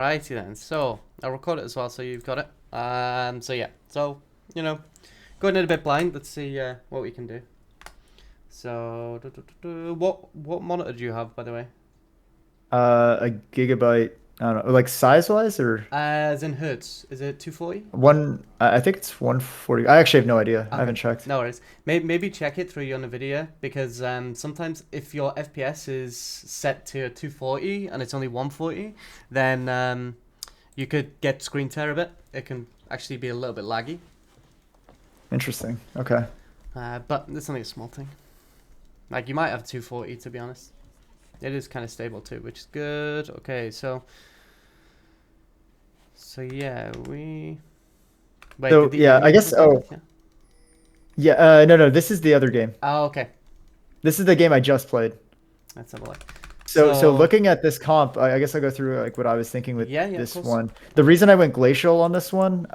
Righty then. So I'll record it as well, so you've got it. So yeah. So going in a bit blind. Let's see what we can do. So what monitor do you have, by the way? A gigabyte. I don't know, like size wise or As in hertz. Is it 240? one. I think it's 140. I actually have no idea. I Okay, haven't checked. no worries. Maybe check it through your NVIDIA because sometimes if your FPS is set to 240 and it's only 140, then you could get screen tear a bit. It can actually be a little bit laggy, Interesting. Okay. but it's only a small thing. Like you might have 240 to be honest. It is kind of stable too, which is good. Okay, so yeah, we wait. Did So the yeah, I image guess. record? Oh Yeah. yeah. No, no. This is the other game. Oh, okay. This is the game I just played. Let's have a look. So So looking at this comp, I guess I'll go through like what I was thinking with yeah, yeah, of this course. one. The reason I went glacial on this one,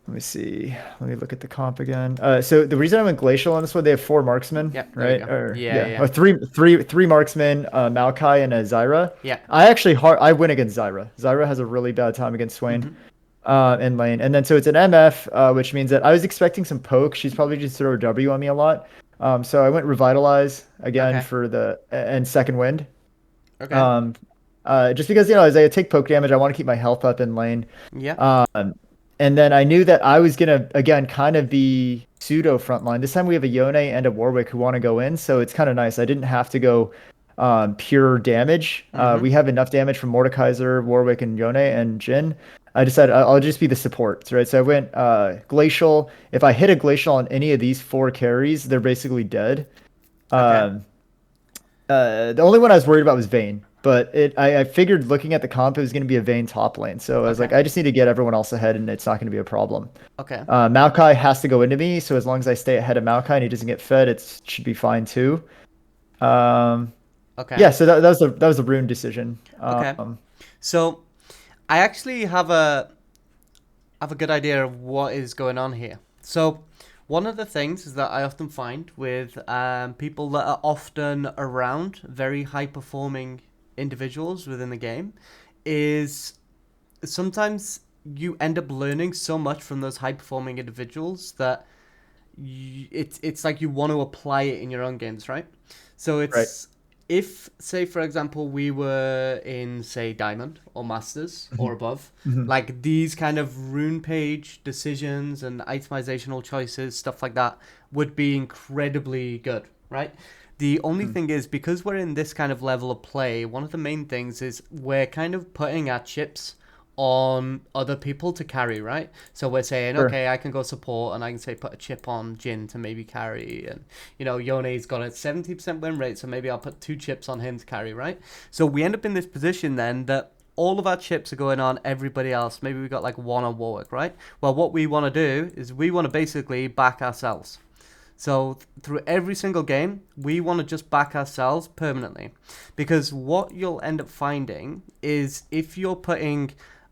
let me see. Let me look at the comp again. So the reason I went glacial on this one, they have four marksmen, Yeah, there we right? go. Or Yeah, yeah, yeah, or three marksmen, Maokai and a Zyra. yeah. I win against Zyra. Zyra has a really bad time against Swain, Mm-hmm. in lane. And then so it's an MF, which means that I was expecting some poke. She's probably just throw a W on me a lot. So I went revitalize again Okay. for the and second wind. Okay. Um, just because as I take poke damage, I want to keep my health up in lane. Yeah. Um, and then I knew that I was gonna again kind of be pseudo frontline. This time we have a Yone and a Warwick who want to go in, so it's kind of nice. I didn't have to go pure damage. Mm-hmm. We have enough damage from Mordekaiser, Warwick, and Yone and Jin. I decided I'll just be the supports, right? So I went glacial. If I hit a glacial on any of these four carries, they're basically dead. Okay. Um, the only one I was worried about was Vayne, but I figured looking at the comp it was going to be a Vayne top lane. So I was Okay. like, I just need to get everyone else ahead, and it's not going to be a problem. Okay. Maokai has to go into me, so as long as I stay ahead of Maokai and he doesn't get fed, it should be fine too. Um, Okay. yeah, so that was a rune decision. Okay. So I actually have a good idea of what is going on here. So one of the things is that I often find with people that are often around very high performing individuals within the game is sometimes you end up learning so much from those high performing individuals that it's like you want to apply it in your own games, right? So Right. it's if say for example we were in say Diamond or Masters or Mhm. above, Mhm. like these kind of rune page decisions and itemizational choices, stuff like that would be incredibly good, right? The only Mhm. thing is because we're in this kind of level of play, one of the main things is we're kind of putting our chips on other people to carry, right? So we're saying, Sure. okay, I can go support and I can say put a chip on Jin to maybe carry. And, Yone's got a 70% win rate, so maybe I'll put two chips on him to carry, right? So we end up in this position then that all of our chips are going on everybody else. Maybe we got like one on Warwick, right? Well, what we want to do is we want to basically back ourselves. So through every single game, we want to just back ourselves permanently. Because what you'll end up finding is if you're putting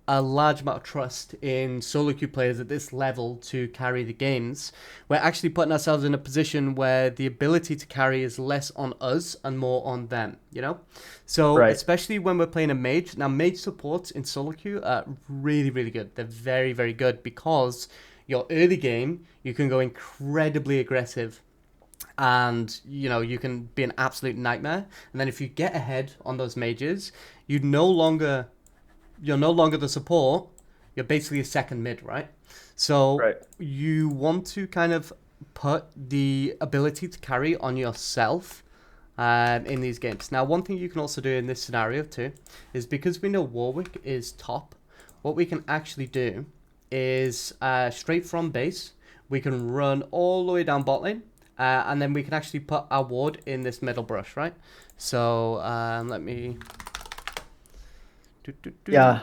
a large amount of trust in solo queue players at this level to carry the games, we're actually putting ourselves in a position where the ability to carry is less on us and more on them, you know? So Right. especially when we're playing a mage, now mage supports in solo queue are really, really good. They're very, very good because your early game, you can go incredibly aggressive and you can be an absolute nightmare, and then if you get ahead on those mages, you no longer you're no longer the support. You're basically a second mid, right? So Right. you want to kind of put the ability to carry on yourself in these games. Now, one thing you can also do in this scenario too is because we know Warwick is top, what we can actually do is straight from base, we can run all the way down bot lane, and then we can actually put our ward in this middle brush, right? So let me. Do, do, do. Yeah.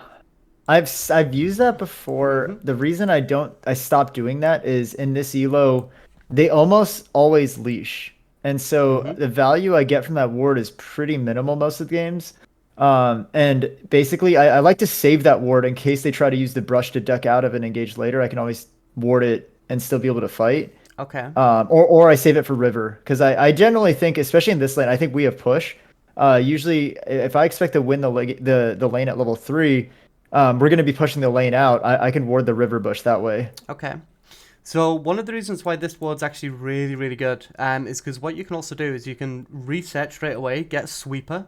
I've used that before. Mm-hmm. The reason I stopped doing that is in this elo, they almost always leash. And so Mm-hmm. the value I get from that ward is pretty minimal most of the games. And basically I like to save that ward in case they try to use the brush to duck out of and engage later. I can always ward it and still be able to fight. Okay. Or I save it for river because I generally think, especially in this lane, I think we have push. Usually, if I expect to win the lane at level 3, we're going to be pushing the lane out. I can ward the river bush that way. Okay. So one of the reasons why this ward's actually really, really good is because what you can also do is you can reset straight away, get sweeper,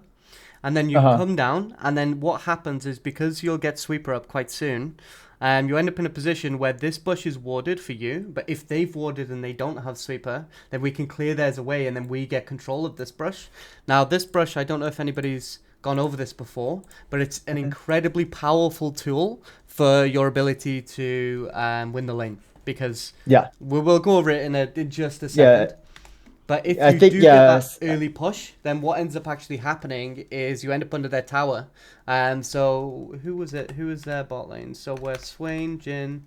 and then you Uh-huh. come down, and then what happens is because you'll get sweeper up quite soon, you end up in a position where this bush is warded for you, but if they've warded and they don't have sweeper, then we can clear theirs away, and then we get control of this brush. Now, this brush, I don't know if anybody's gone over this before, but it's an incredibly powerful tool for your ability to win the lane, because Yeah. we will go over it in just a Yeah. second. But if I you think do get that yes. early push, then what ends up actually happening is you end up under their tower. And so who was it? Who was their bot lane? So we're Swain, Jin.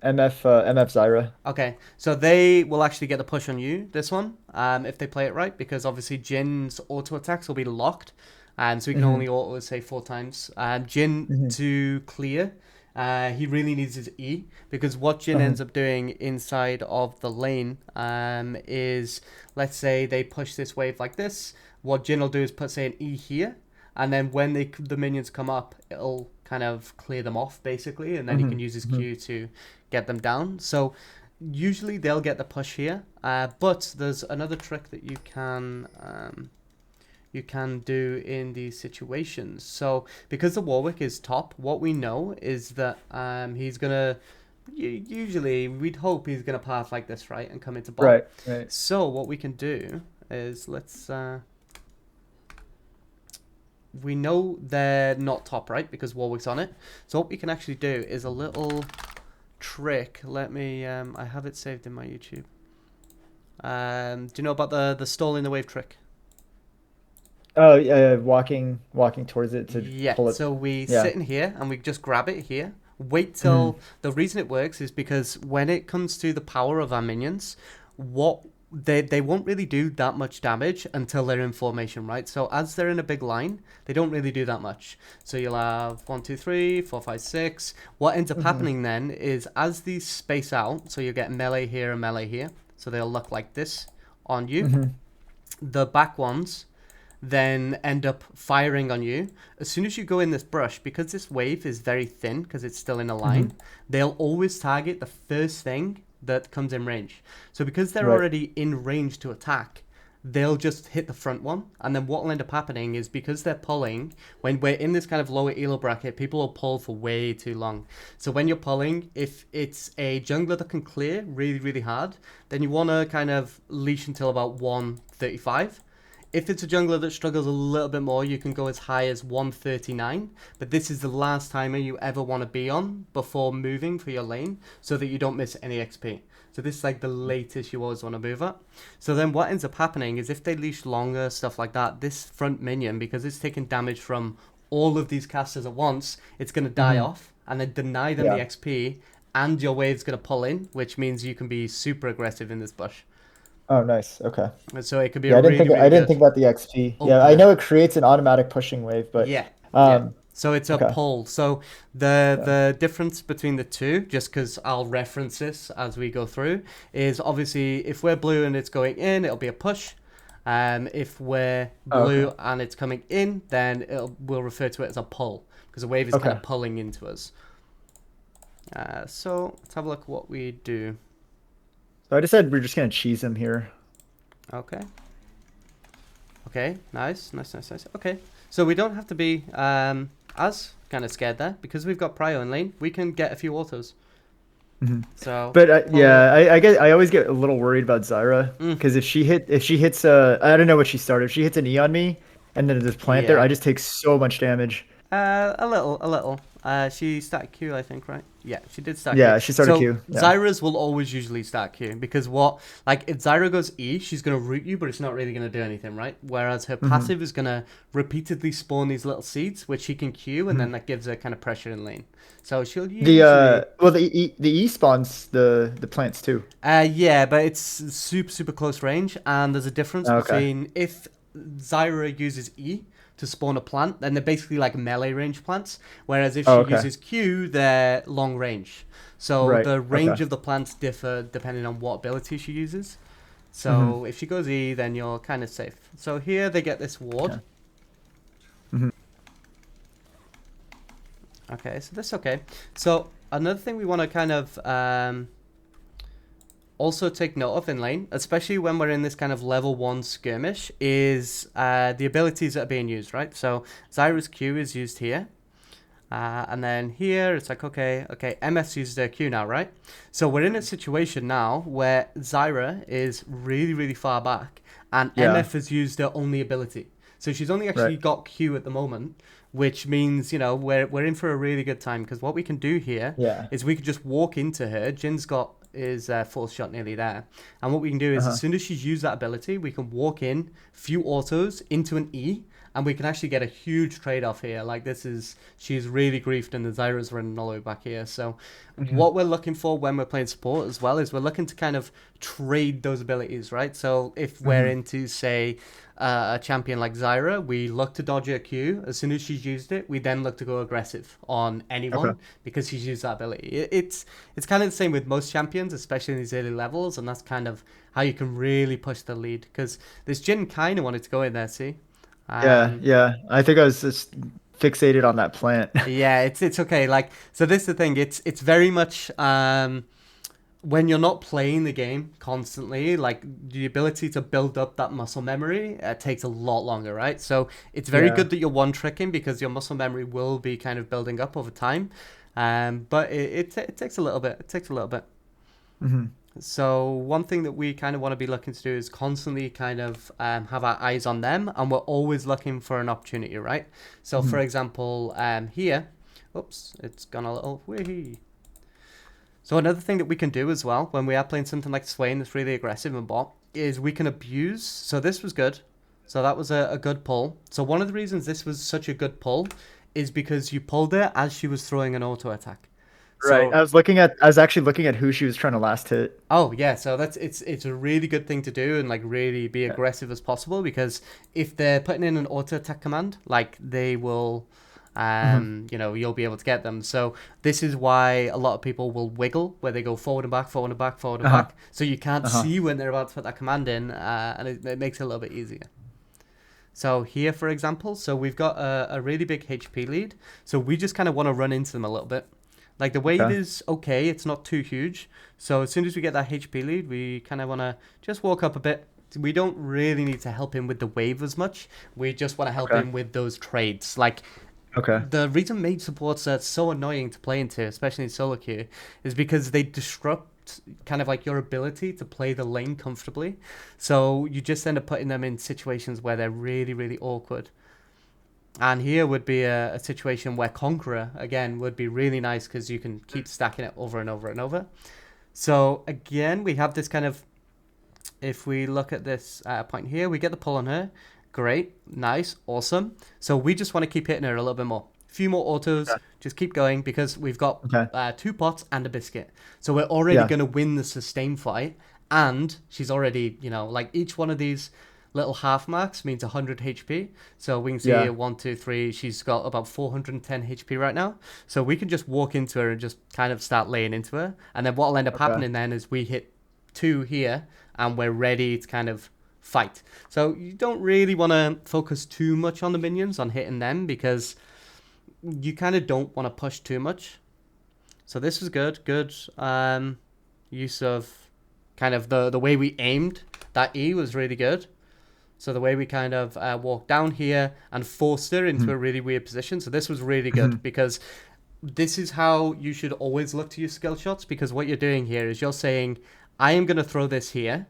MF Zyra. Okay, so they will actually get the push on you, this one, if they play it right, because obviously Jin's auto attacks will be locked, and so he can Hmm. only auto say 4 times. Jin Hmm. to clear, he really needs his E, because what Jin Uh-huh. ends up doing inside of the lane is, let's say they push this wave like this, what Jin will do is put, say, an E here, and then when the minions come up, it'll kind of clear them off, basically, and then he Hmm. can use his Hmm. Q to get them down. So usually they'll get the push here, but there's another trick that you can do in these situations. So because the Warwick is top, what we know is that he's gonna usually we'd hope he's gonna path like this, right, and come into bot. Right. Right. So what we can do is we know they're not top, right, because Warwick's on it. So what we can actually do is a little trick. Let me I have it saved in my YouTube. Do you know about the stall in the wave trick? Oh, yeah, walking towards it to Yeah, pull it. so we Yeah. sit in here and we just grab it here. Wait Hmm. till the reason it works is because when it comes to the power of our minions, what they won't really do that much damage until they're in formation, right? So as they're in a big line, they don't really do that much. So you'll have 1, 2, 3, 4, 5, 6. What ends up Hmm. happening then is as these space out, so you get melee here and melee here, so they'll look like this on you. Hmm. The back ones then end up firing on you. As soon as you go in this brush, because this wave is very thin, because it's still in a Hmm. line, they'll always target the first thing that comes in range. So because they're Right. already in range to attack, they'll just hit the front one. And then what will end up happening is because they're pulling, when we're in this kind of lower elo bracket, people will pull for way too long. So when you're pulling, if it's a jungler that can clear really, really hard, then you want to kind of leash until about 135. If it's a jungler that struggles a little bit more, you can go as high as 139. But this is the last timer you ever want to be on before moving for your lane so that you don't miss any XP. So this is like the latest you always want to move at. So then what ends up happening is if they leash longer, stuff like that, this front minion, because it's taking damage from all of these casters at once, it's going to die Hmm. off and then deny them the Yeah. XP, and your wave's going to pull in, which means you can be super aggressive in this bush. Oh, nice. Okay. And so it could be Yeah, a I didn't really, think I really didn't good think about the XP. Yeah, I opener. know it creates an automatic pushing wave, but Yeah, yeah. um, So it's a okay. pull. So the Yeah. the difference between the two, just because I'll reference this as we go through, is obviously if we're blue and it's going in, it'll be a push. If we're Oh, okay. blue and it's coming in, then we'll refer to it as a pull because the wave is kind Okay. of pulling into us. So let's have a look at what we do. So I decided we're just gonna cheese him here. Okay. Okay, nice, nice, nice, nice. Okay, so we don't have to be as kind of scared there because we've got Prio in lane. We can get a few autos. Hmm. So But pulling yeah, up. I always get a little worried about Zyra Mm, because if she hits I don't know what she started. If she hits an E on me and then there's plant there, yeah, I just take so much damage. a little, a little. She started Q, I think, right? Yeah, she did start Q. Yeah, she started So Q. Yeah. Zyra's will always usually start Q because like if Zyra goes E, she's gonna root you, but it's not really gonna do anything, right? Whereas her Hmm. passive is gonna repeatedly spawn these little seeds, which she can Q, and then that gives her kind of pressure in lane. So she'll usually, Well, the E spawns the plants too. yeah, but it's super super close range, and there's a difference Okay. between if Zyra uses E to spawn a plant, then they're basically like melee range plants. Whereas if Oh, she okay. uses Q, they're long range. So Right. the Okay. range of the plants differ depending on what ability she uses. Hmm. So if she goes E, then you're kind of safe. So here they get this ward. Okay. Okay, so that's okay. So another thing we want to kind of also take note of in lane, especially when we're in this kind of level 1 skirmish, is the abilities that are being used, right? So Zyra's Q is used here. And then here, it's like, okay, MS uses their Q now, right? So we're in a situation now where Zyra is really, really far back, and Yeah. MF has used her only ability. So she's only Right. actually got Q at the moment, which means, you know, we're in for a really good time, because what we can do here Yeah. is we could just walk into her. Jin's got his full shot nearly there. And what we can do is, as Uh-huh. soon as she's used that ability, we can walk in, few autos into an E, and we can actually get a huge trade-off here. Like, she's really griefed, and the Zyra's running all the way back here. So Mhm. what we're looking for when we're playing support as well is we're looking to kind of trade those abilities, right? So if we're Mhm. into, say, a champion like Zyra, we look to dodge her Q. As soon as she's used it, we then look to go aggressive on Okay. anyone because she's used that ability. It's kind of the same with most champions, especially in these early levels, and that's kind of how you can really push the lead. Because this Jin kind of wanted to go in there, see? Yeah, Um, yeah. I think I was just fixated on that plant. yeah, it's okay. Like, so this is the thing. It's very much when you're not playing the game constantly, like the ability to build up that muscle memory takes a lot longer, right? So it's very Yeah. good that you're one tricking because your muscle memory will be kind of building up over time. But it takes a little bit. It takes a little bit. Hmm. So one thing that we kind of want to be looking to do is constantly kind of have our eyes on them, and we're always looking for an opportunity, right? So Hmm. for example, here, oops, it's gone a little wee. So another thing that we can do as well when we are playing something like Swain that's really aggressive and bot is we can abuse. So this was good. So that was a good pull. So one of the reasons this was such a good pull is because you pulled it as she was throwing an auto attack. Right. So I was actually looking at who she was trying to last hit. oh yeah, so it's a really good thing to do and like really be Yeah. aggressive as possible because if they're putting in an auto attack command, like they will Hmm. you know, you'll be able to get them. So this is why a lot of people will wiggle where they go forward and back, forward and back, forward and Uh-huh. back. So you can't Uh-huh. see when they're about to put that command in, and it makes it a little bit easier. So here, for example, so we've got a really big HP lead. So we just kind of want to run into them a little bit. Like the wave Okay. is okay, it's not too huge. So as soon as we get that HP lead, we kind of want to just walk up a bit. We don't really need to help him with the wave as much. We just want to help Okay. him with those trades. Like Okay. the reason mage supports are so annoying to play into, especially in solo queue, is because they disrupt kind of like your ability to play the lane comfortably. So you just end up putting them in situations where they're really, really awkward. And here would be a situation where Conqueror, again, would be really nice because you can keep stacking it over and over and over. So again, we have this kind of, if we look at this point here, we get the pull on her. Great, nice, awesome. So we just want to keep hitting her a little bit more. A few more autos, Okay. just keep going because we've got Okay. two pots and a biscuit. So we're already Yeah. going to win the sustain fight. And she's already, you know, like each one of these little half marks means 100 HP. So we can see Yeah. here, 1, 2, 3, she's got about 410 HP right now. So we can just walk into her and just kind of start laying into her. And then what will end up Okay. happening then is we hit 2 here and we're ready to kind of fight. So you don't really want to focus too much on the minions, on hitting them, because you kind of don't want to push too much. So this is good. Good use of kind of the way we aimed. That E was really good. So the way we kind of walked down here and forced her into Mhm. a really weird position. So this was really good Mhm. because this is how you should always look to your skill shots, because what you're doing here is you're saying, I am going to throw this here.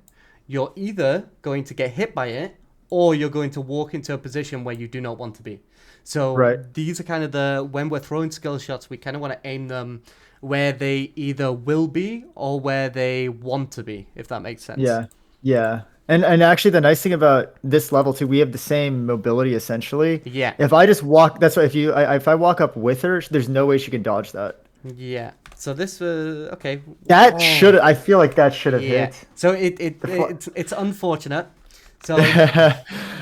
You're either going to get hit by it or you're going to walk into a position where you do not want to be. So Right. these are kind of when we're throwing skill shots, we kind of want to aim them where they either will be or where they want to be, if that makes sense. Yeah. Yeah. And actually the nice thing about this level too, we have the same mobility essentially. Yeah. If I just walk, that's why if I walk up with her, there's no way she can dodge that. Yeah. So this was okay. That Oh, should I feel like that should have yeah. hit. So The fu- it's unfortunate. So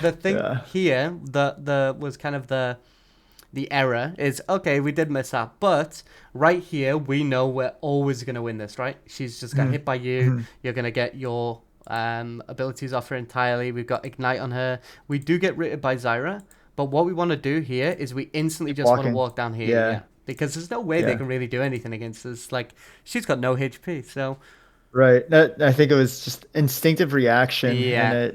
the thing Yeah. here, the was kind of the error is, okay, we did miss out, but right here we know we're always gonna win this, right? She's just got Mhm. hit by you. Mhm. You're gonna get your abilities off her entirely. We've got ignite on her. We do get rated by Zyra, but what we want to do here is we instantly Keep just want to walking. walk down here. Yeah. Yeah. because there's no way they Yeah. can really do anything against us. Like, she's got no HP, so Right. That I think it was just instinctive reaction, and yeah. it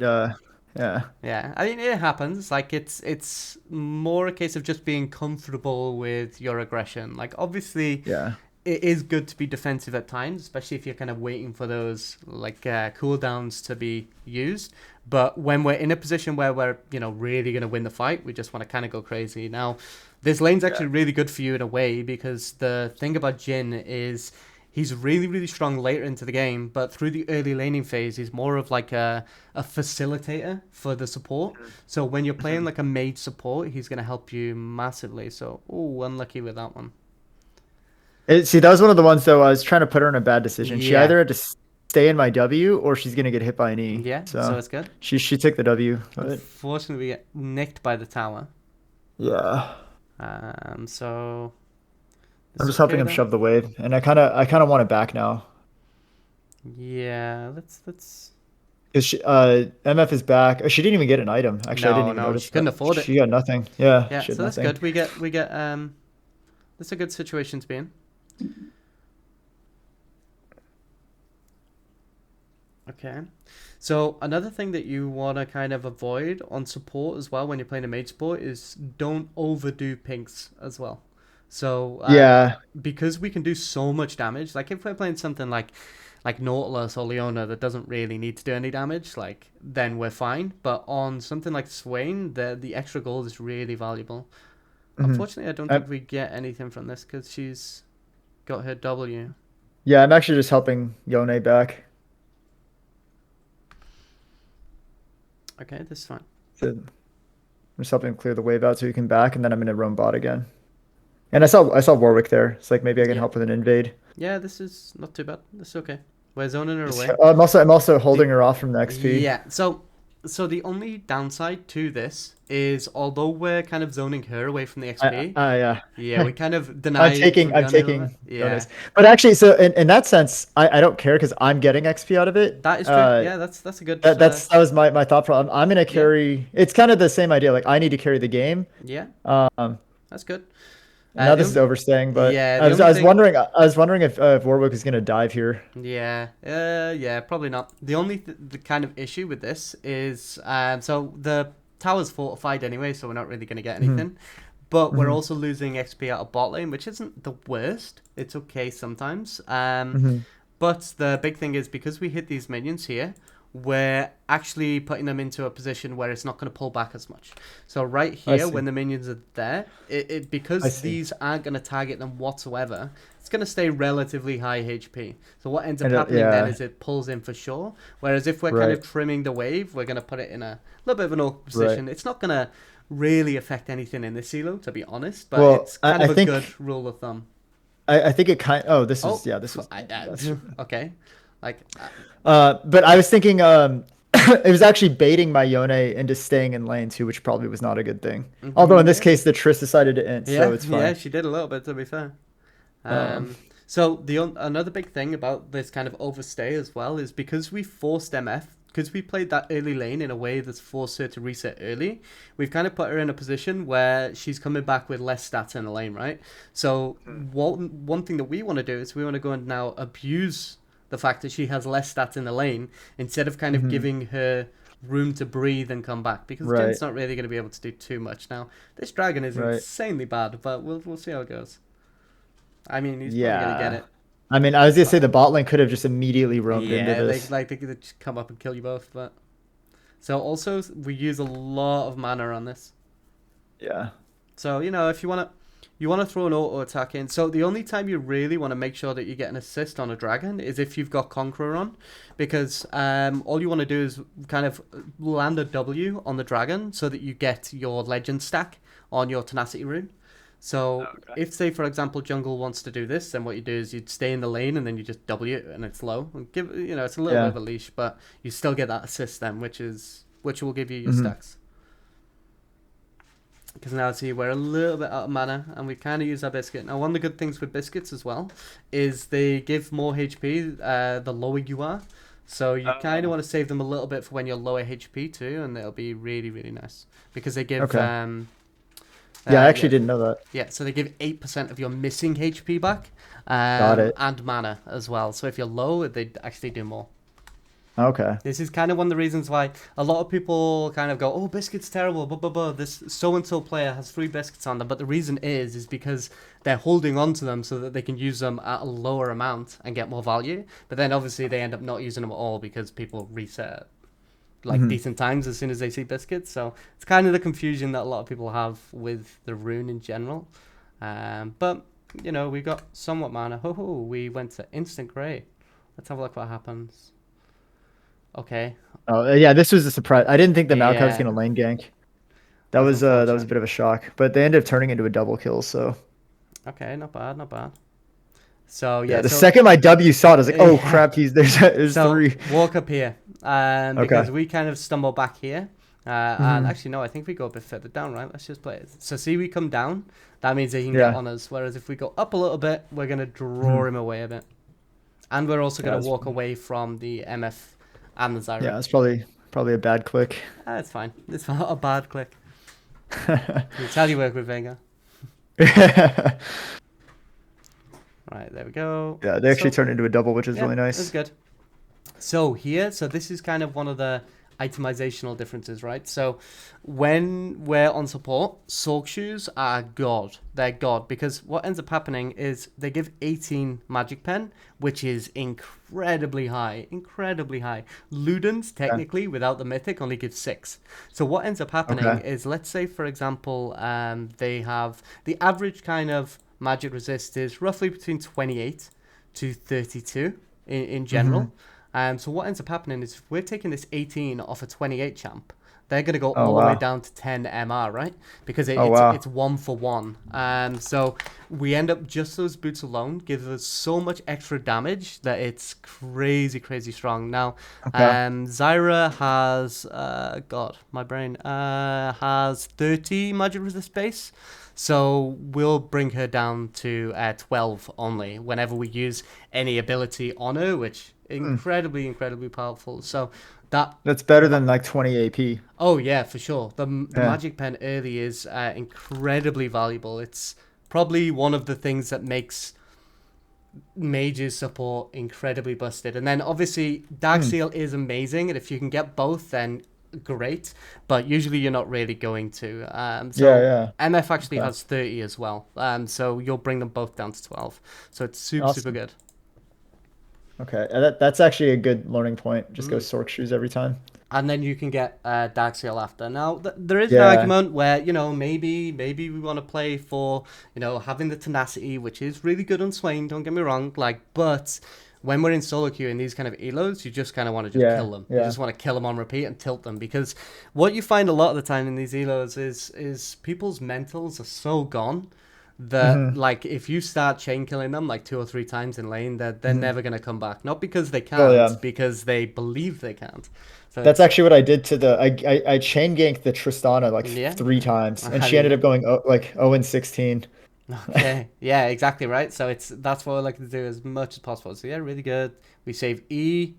yeah. Yeah, I mean it happens. Like it's more a case of just being comfortable with your aggression. Like obviously, Yeah. it is good to be defensive at times, especially if you're kind of waiting for those like cooldowns to be used. But when we're in a position where we're really gonna win the fight, we just want to kind of go crazy. Now, this lane's Yeah. actually really good for you in a way because the thing about Jin is he's really, really strong later into the game, but through the early laning phase, he's more of like a facilitator for the support. So when you're playing Mhm. like a mage support, he's going to help you massively. So, oh, unlucky with that one. See, that was one of the ones though. I was trying to put her in a bad decision. She Yeah. either had to stay in my W or she's gonna get hit by an E. Yeah, so So it's good. she took the W. But Unfortunately, we get nicked by the tower. yeah, So, I'm it's just helping okay him though. shove the wave, and I kind of want it back now Yeah, let's. because MF is back. Oh, she didn't even get an item. Actually, I didn't No, even no, notice she couldn't that. afford it. She got nothing. Yeah, Yeah, she had so that's nothing. good. We get that's a good situation to be in. Okay. So another thing that you want to kind of avoid on support as well when you're playing a mage support is don't overdo pinks as well. So Yeah. because we can do so much damage, like if we're playing something like Nautilus or Leona that doesn't really need to do any damage, like then we're fine. But on something like Swain, the extra gold is really valuable. hmm Unfortunately, I don't I, think we get anything from this because she's got her W. yeah, I'm actually just helping Yone back. Okay, this is fine. So I'm just helping him clear the wave out so he can back, and then I'm gonna roam bot again. And I saw Warwick there. It's like maybe I can Yeah. help with an invade. Yeah, this is not too bad. This is okay. We're zoning her Just, away. I'm also The holding her off from the XP. Yeah, so the only downside to this is although we're kind of zoning her away from the XP, Yeah. yeah, we kind of I'm deny taking from I'm Yone a little bit. taking Yeah, bonus. But actually, so in that sense, I don't care because I'm getting XP out of it. that is true. Yeah, that's a good. That was my thought problem. I'm gonna Yeah, carry. It's kind of the same idea. Like I need to carry the game. yeah, Um, that's good. and now The this is only, overstaying, but yeah, I the was only I was thing. wondering if Warwick is gonna dive here. Yeah, probably not. The only the kind of issue with this is so the tower's fortified anyway, so we're not really going to get hmm anything. But we're hmm also losing XP out of bot lane, which isn't the worst. It's okay sometimes. hmm But the big thing is because we hit these minions here, we're actually putting them into a position where it's not going to pull back as much. So right I here, see. when the minions are there, it I because see. these aren't going to target them whatsoever, it's going to stay relatively high HP. So what ends up And happening then yeah, is it pulls in for sure. Whereas if we're kind right, of trimming the wave, we're going to put it in a little bit of an awkward right. position. It's not going to really affect anything in this elo, to be honest, but Well, it's kind I of a good think rule of thumb. I think it kind. Oh, this Oh, was yeah. This was that's. okay. Like, But I was thinking it was actually baiting my Yone into staying in lane too, which probably was not a good thing. Although in this yeah. case, the Triss decided to end, so Yeah, it's yeah, fine. she did a little bit to be fair. Um, So another big thing about this kind of overstay as well is because we forced MF, because we played that early lane in a way that's forced her to reset early. We've kind of put her in a position where she's coming back with less stats in the lane, right? So one thing that we want to do is we want to go and now abuse the fact that she has less stats in the lane instead of kind of mhm, giving her room to breathe and come back because right, Jin's not really going to be able to do too much now. This dragon is right. insanely bad, but we'll see how it goes. I mean, he's probably gonna get Yeah. it, I mean, I was gonna say but the bot lane could have just immediately roamed into yeah, this. they could just come up and kill you both. But so also we use a lot of mana on this. Yeah. So if you wanna throw an auto attack in. So the only time you really want to make sure that you get an assist on a dragon is if you've got Conqueror on, because all you want to do is kind of land a W on the dragon so that you get your legend stack on your tenacity rune. So Okay. if, say, for example, jungle wants to do this, then what you do is you'd stay in the lane and then you just W it and it's low. And it's a little bit Yeah. of a leash, but you still get that assist then, which will give you your hmm stacks. Because now, see, we're a little bit out of mana and we kind of use our biscuit. Now, one of the good things with biscuits as well is they give more HP the lower you are. So you kind of want to save them a little bit for when you're lower HP too, and it'll be really, really nice. Because they give Okay. Yeah, I actually Yeah, didn't know that. yeah. So they give 8% of your missing HP back, Got it. and mana as well. So if you're low, they actually do more. Okay. This is kind of one of the reasons why a lot of people kind of go, "Oh, biscuit's terrible." Blah blah blah. This so and so player has 3 biscuits on them, but the reason is because they're holding on to them so that they can use them at a lower amount and get more value. But then obviously they end up not using them at all because people reset like Hmm. decent times as soon as they see biscuits. So it's kind of the confusion that a lot of people have with the rune in general. But you know, we got somewhat mana. Ho ho! We went to instant grey. Let's have a look what happens. Okay. Oh, yeah, this was a surprise. I didn't think the Maokai was Yeah, gonna lane gank. that's That was a unfortunate. bit of a shock, but they ended up turning into a double kill. So Okay, not bad, not bad. So yeah, yeah, the so second my W saw it, I was like, oh yeah, crap, there's so 3. walk up here, because Okay. we kind of stumble back here, and Hmm. actually no, I think we go a bit further down, right? Let's just play it. So see, we come down, that means they can get Yeah. on us. Whereas if we go up a little bit, we're gonna Hmm. draw him away a bit, and we're also Yeah, gonna walk away from the MF and the Zyra. it's probably a bad click. It's fine. It's not a bad click. It's how you work with Vega. Yeah, Right, there we go. they actually So turned into a double, which is yeah, really that's nice. good. So here, so this is kind of one of the itemizational differences, right? So when we're on support, Sork shoes are god. They're god because what ends up happening is they give 18 magic pen, which is incredibly high, incredibly high. Ludens Yeah. technically without the mythic only gives 6. So what ends up happening Okay. is, let's say for example, they have the average kind of magic resist is roughly between 28 to 32 in Hmm. general. So what ends up happening is if we're taking this 18 off a 28 champ, they're gonna go Oh all the way wow. down to 10 MR, right? Because Oh it's wow. 1 for 1. So we end up just those boots alone give us so much extra damage that it's crazy, crazy strong. Now, Okay. Zyra has God, my brain has 30 magic resist base. So we'll bring her down to 12 only whenever we use any ability on her, which Hmm. incredibly, incredibly powerful. So that, That's better than like 20 AP. oh yeah, for sure. The Yeah. magic pen early is incredibly valuable. It's probably one of the things that makes mages support incredibly busted. And then obviously Dark Hmm. Seal is amazing, and if you can get both, then great. But usually you're not really going to. Yeah, So yeah. MF actually Okay. has 30 as well. So you'll bring them both down to 12. So it's super super Awesome. good. Okay. That's actually a good learning point. Just go Mm. Sork shoes every time. And then you can get Dark Seal after. Now, there is an Yeah. argument where, you know, maybe we want to play for, you know, having the tenacity, which is really good on Swain, don't get me wrong, like, but when we're in solo queue in these kind of elos, you just kind of want to just Yeah. kill them. You Yeah. just want to kill them on repeat and tilt them, because what you find a lot of the time in these elos is people's mentals are so gone that, Hmm. like, if you start chain killing them like 2 or 3 times in lane, they're Hmm. never gonna come back. Not because they Oh can't, yeah. because they believe they can't. So That's it's actually what I did to the I chain ganked the Tristana like yeah. 3 times, and How do she you ended know? up going like 0 and 16. Okay. Yeah, exactly right. So that's what I like to do as much as possible. So yeah, really good. We save E.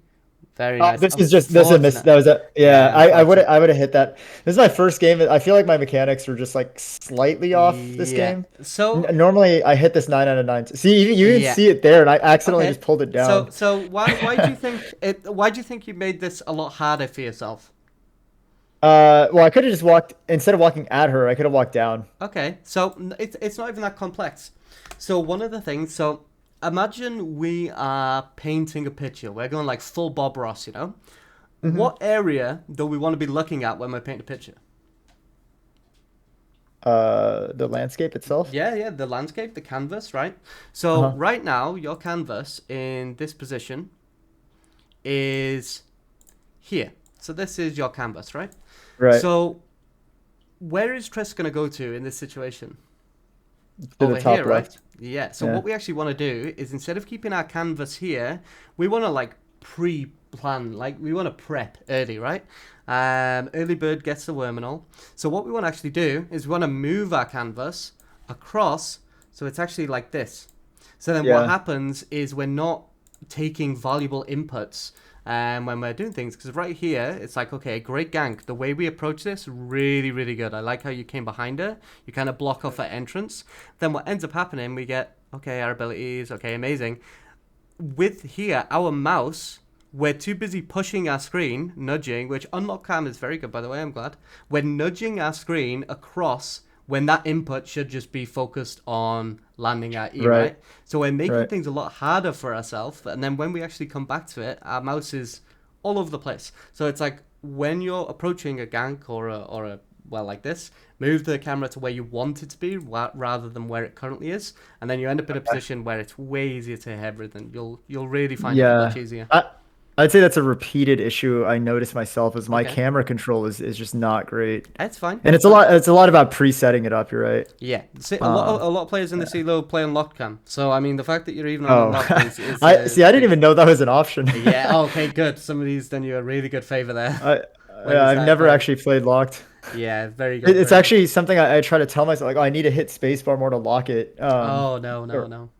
Very Oh, nice. this is a miss. Unfortunate. That was a yeah. Yeah, unfortunate. I would have hit that. This is my first game. I feel like my mechanics were just like slightly off this Yeah. game. So Normally I hit this 9 out of 9. See, you can yeah. see it there, and I accidentally Okay. just pulled it So down. why do you think it? Why do you think you made this a lot harder for yourself? Well, I could have just walked instead of walking at her. I could have walked down. Okay. So it's not even that complex. So one of the things. So imagine we are painting a picture. We're going like full Bob Ross, you know. Hmm. What area do we want to be looking at when we paint a picture? The landscape itself. Yeah, yeah, the landscape, the canvas, right? So Uh-huh. right now, your canvas in this position is here. So this is your canvas, right? Right. So where is Triss going to go to in this situation? To the Over here, top right? left. Yeah. So Yeah. what we actually want to do is, instead of keeping our canvas here, we want to like pre-plan, like we want to prep early, right? Early bird gets the worm and all. So what we want to actually do is we want to move our canvas across, so it's actually like this. So then what Yeah. happens is we're not taking valuable inputs when we're doing things. Because right here, it's like, okay, great gank. The way we approach this, really, really good. I like how you came behind her. You kind of block off her entrance. Then what ends up happening, we get, okay, our abilities, okay, amazing. With here, our mouse, we're too busy pushing our screen, nudging, which unlock cam is very good, by the way, I'm glad. We're nudging our screen across when that input should just be focused on landing at E, right? So we're making things a lot harder for ourselves, and then when we actually come back to it, our mouse is all over the place. So it's like when you're approaching a gank or a well, like this, move the camera to where you want it to be rather than where it currently is, and then you end up in a position where it's way easier to hit everything. You'll really find it much easier. I'd say that's a repeated issue I noticed myself is my camera control is just not great. That's fine. And it's a lot about presetting it up, you're right. Yeah. See, a lot of players in the CLO play unlocked cam. So I mean the fact that you're even on unlocked is I didn't even know that was an option. Yeah, okay, good. Some of these done you a really good favor there. I've never actually played locked. Yeah, very good. It's actually something I try to tell myself, like, oh, I need to hit spacebar more to lock it. No.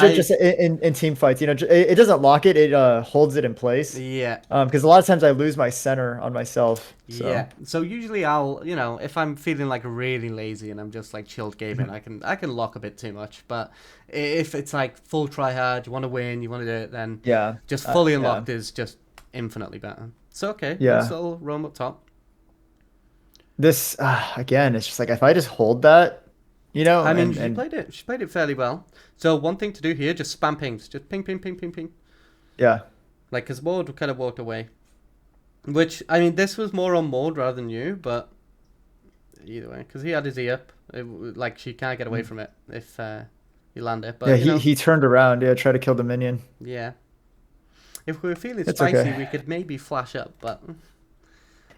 Just in team fights, you know, it doesn't lock it; it holds it in place. Yeah. Because a lot of times I lose my center on myself. So. Yeah. So usually I'll, you know, if I'm feeling like really lazy and I'm just like chilled gaming, I can lock a bit too much. But if it's like full try hard, you want to win, you want to do it, then just fully unlocked is just infinitely better. So okay, nice little roam up top. This again, it's just like if I just hold that, you know. I mean, she played it fairly well. So one thing to do here, just spam pings, just ping, ping, ping, ping, ping. Yeah. Like, cause Maud kind of walked away, which I mean, this was more on Maud rather than you, but either way, cause he had his E up, like she can't get away from it if you land it. But yeah, he turned around, try to kill the minion. Yeah. If we were feeling spicy, we could maybe flash up, but.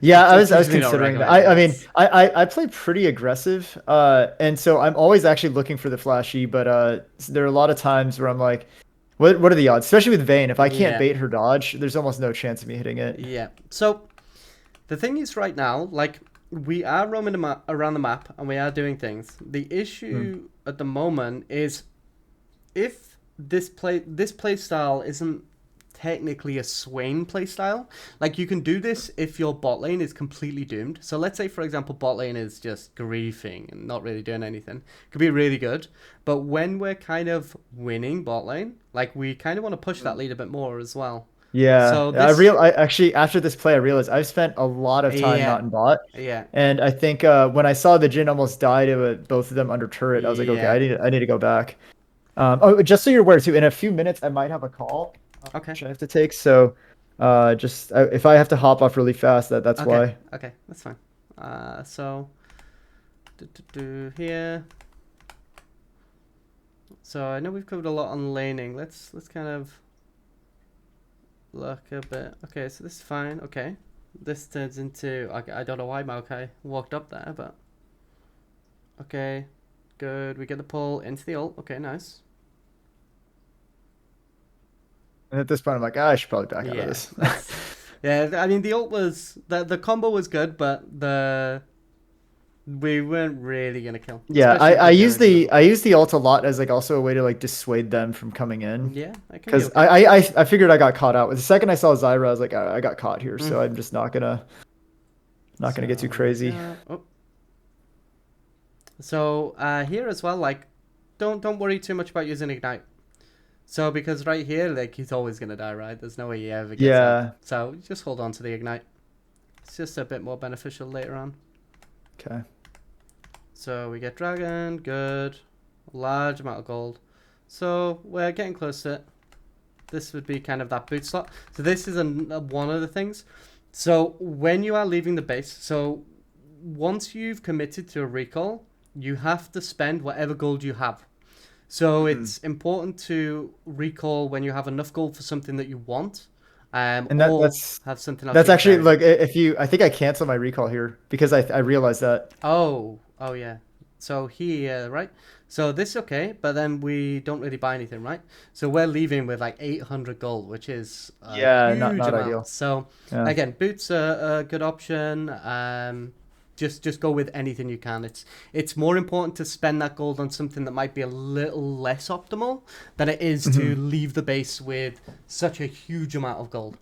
Yeah, I was considering that. I mean, I play pretty aggressive, and so I'm always actually looking for the flashy. But there are a lot of times where I'm like, what are the odds? Especially with Vayne, if I can't bait her dodge, there's almost no chance of me hitting it. Yeah. So the thing is, right now, like we are roaming around the map and we are doing things. The issue at the moment is if this play style isn't technically a Swain playstyle. Like you can do this if your bot lane is completely doomed. So let's say, for example, bot lane is just griefing and not really doing anything. It could be really good. But when we're kind of winning bot lane, like we kind of want to push that lead a bit more as well. Yeah. So I actually after this play I realized I've spent a lot of time not in bot. Yeah. And I think when I saw the Jhin almost die to both of them under turret, I was like, okay, I need to go back. Just so you're aware too, in a few minutes I might have a call. Okay. Which I have to take, so just if I have to hop off really fast, that's why. Okay, that's fine. So here. So I know we've covered a lot on laning. Let's kind of look a bit. Okay, so this is fine. Okay, this turns into I don't know why Maokai walked up there, but okay, good. We get the pull into the ult. Okay, nice. And at this point, I'm like, I should probably back out of this. Yeah, I mean, the ult was the combo was good, but we weren't really gonna kill. Yeah, I use the ult a lot as like also a way to like dissuade them from coming in. Yeah, because I figured I got caught out. The second I saw Zyra, I was like, I got caught here, so I'm just not gonna get too crazy. So here as well, like, don't worry too much about using ignite. So, because right here, like, he's always going to die, right? There's no way he ever gets up. So, just hold on to the ignite. It's just a bit more beneficial later on. Okay. So, we get dragon. Good. Large amount of gold. So, we're getting close to it. This would be kind of that boot slot. So, this is one of the things. So, when you are leaving the base, so once you've committed to a recall, you have to spend whatever gold you have. So it's important to recall when you have enough gold for something that you want, and or have something else. That's actually like I think I cancel my recall here because I realized that. Oh yeah. So here, right? So this is okay, but then we don't really buy anything, right? So we're leaving with like 800 gold, which is huge not ideal. So again, boots are a good option. Just go with anything you can. It's more important to spend that gold on something that might be a little less optimal than it is to leave the base with such a huge amount of gold.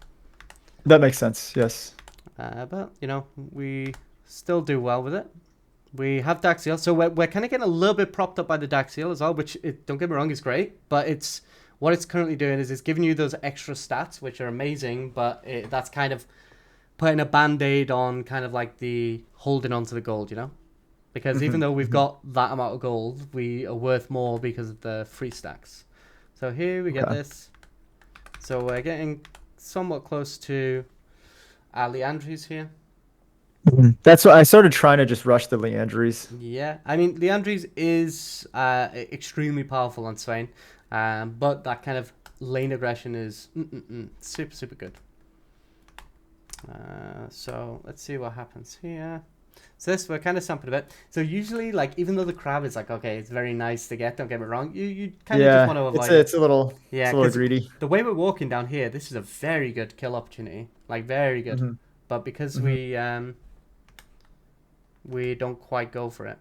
That makes sense. Yes. But, you know, we still do well with it. We have Daxiel, so we're kind of getting a little bit propped up by the Daxiel as well, which, don't get me wrong, is great, but what it's currently doing is it's giving you those extra stats, which are amazing, but that's kind of putting a band-aid on kind of like the holding on to the gold, you know? Because even though we've got that amount of gold, we are worth more because of the free stacks. So here we get this. So we're getting somewhat close to Leandries here. That's what I started trying to just rush the Leandries. Yeah, I mean, Leandries is extremely powerful on Swain, but that kind of lane aggression is super, super good. So let's see what happens here. So this, we're kind of sampling a bit. So usually, like, even though the crab is like, okay, it's very nice to get, don't get me wrong, you kind of just want to avoid it. It's a little, yeah, it's a little greedy. The way we're walking down here, this is a very good kill opportunity. Like, very good. But because we don't quite go for it.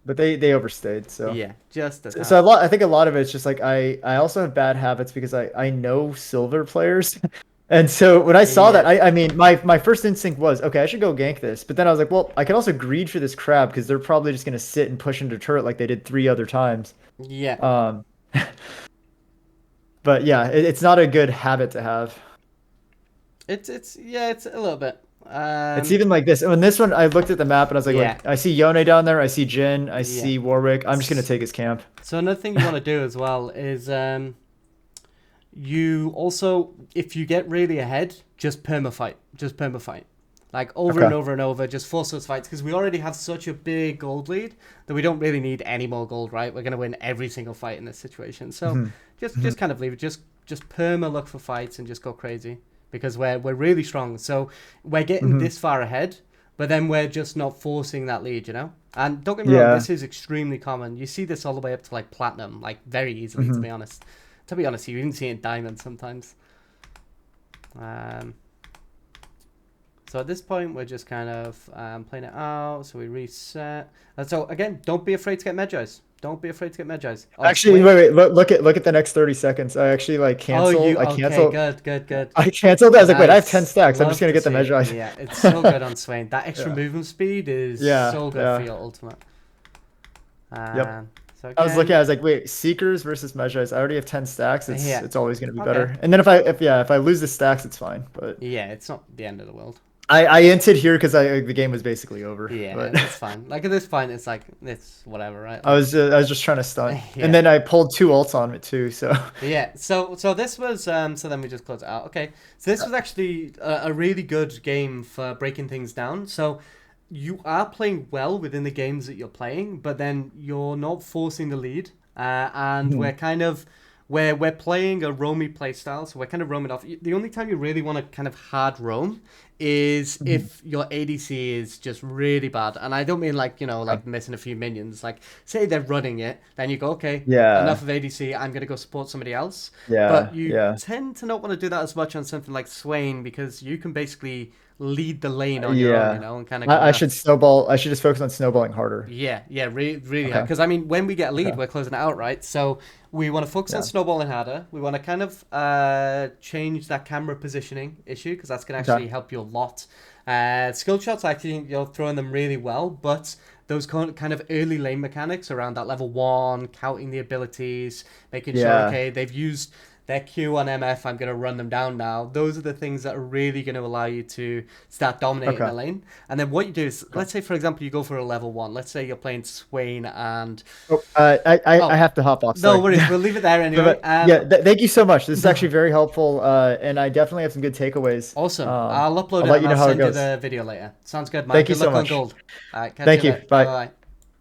But they overstayed, so yeah, just a so I think a lot of it's just like I also have bad habits because I know silver players. And so when I saw that, I mean, my first instinct was, okay, I should go gank this. But then I was like, well, I can also greed for this crab because they're probably just going to sit and push into turret like they did 3 other times. Yeah. But yeah, it's not a good habit to have. It's a little bit. It's even like this. When this one, I looked at the map and I was like, I see Yone down there. I see Jin. I see Warwick. I'm just going to take his camp. So another thing you want to do as well is you also, if you get really ahead, just perma-fight. Like over and over and over, just force those fights because we already have such a big gold lead that we don't really need any more gold, right? We're going to win every single fight in this situation. So just kind of leave it. Just perma look for fights and just go crazy because we're really strong. So we're getting this far ahead, but then we're just not forcing that lead, you know? And don't get me wrong, this is extremely common. You see this all the way up to like platinum, like very easily, to be honest. To be honest, you even see it in diamond sometimes. So at this point, we're just kind of playing it out. So we reset. So again, don't be afraid to get Medjais. Don't be afraid to get Medjais. Oh, actually, wait. Look at the next 30 seconds. I actually like canceled. I canceled. Okay, good. I canceled. I was like, wait, I have 10 stacks. I'm just gonna get the Medjais. Yeah, it's so good on Swain. That extra movement speed is so good for your ultimate. Yep. So I was looking. I was like, wait, Seekers versus Medjais. I already have 10 stacks. It's always gonna be better. And then if I lose the stacks, it's fine. But yeah, it's not the end of the world. I inted here because the game was basically over. Yeah, but it's fine. Like at this point, it's like it's whatever, right? Like, I was just trying to stun, and then I pulled 2 ults on it too. So yeah, so this was so then we just close it out. Okay, so this was actually a really good game for breaking things down. So you are playing well within the games that you're playing, but then you're not forcing the lead, and we're kind of. We're playing a roamy playstyle, so we're kind of roaming off. The only time you really want to kind of hard roam is if your ADC is just really bad. And I don't mean like, like missing a few minions. Like, say they're running it, then you go, okay, enough of ADC, I'm going to go support somebody else. But you tend to not want to do that as much on something like Swain because you can basically lead the lane on your own, and kind of. I should snowball. I should just focus on snowballing harder. Yeah, really hard. Because I mean, when we get a lead, we're closing it out, right? So we want to focus on snowballing harder. We want to kind of change that camera positioning issue because that's going to actually help you a lot. Skill shots, I think you're throwing them really well, but those kind of early lane mechanics around that level 1, counting the abilities, making sure, okay, they've used their Q on MF, I'm going to run them down now. Those are the things that are really going to allow you to start dominating the lane. And then what you do is, let's say, for example, you go for a level 1. Let's say you're playing Swain and... I have to hop off. Sorry. No worries, we'll leave it there anyway. Thank you so much. This is actually very helpful, and I definitely have some good takeaways. Awesome. I'll upload it and I'll send you the video later. Sounds good, man. Thank you so much. Good luck on gold. All right, Thank you. Bye. Bye.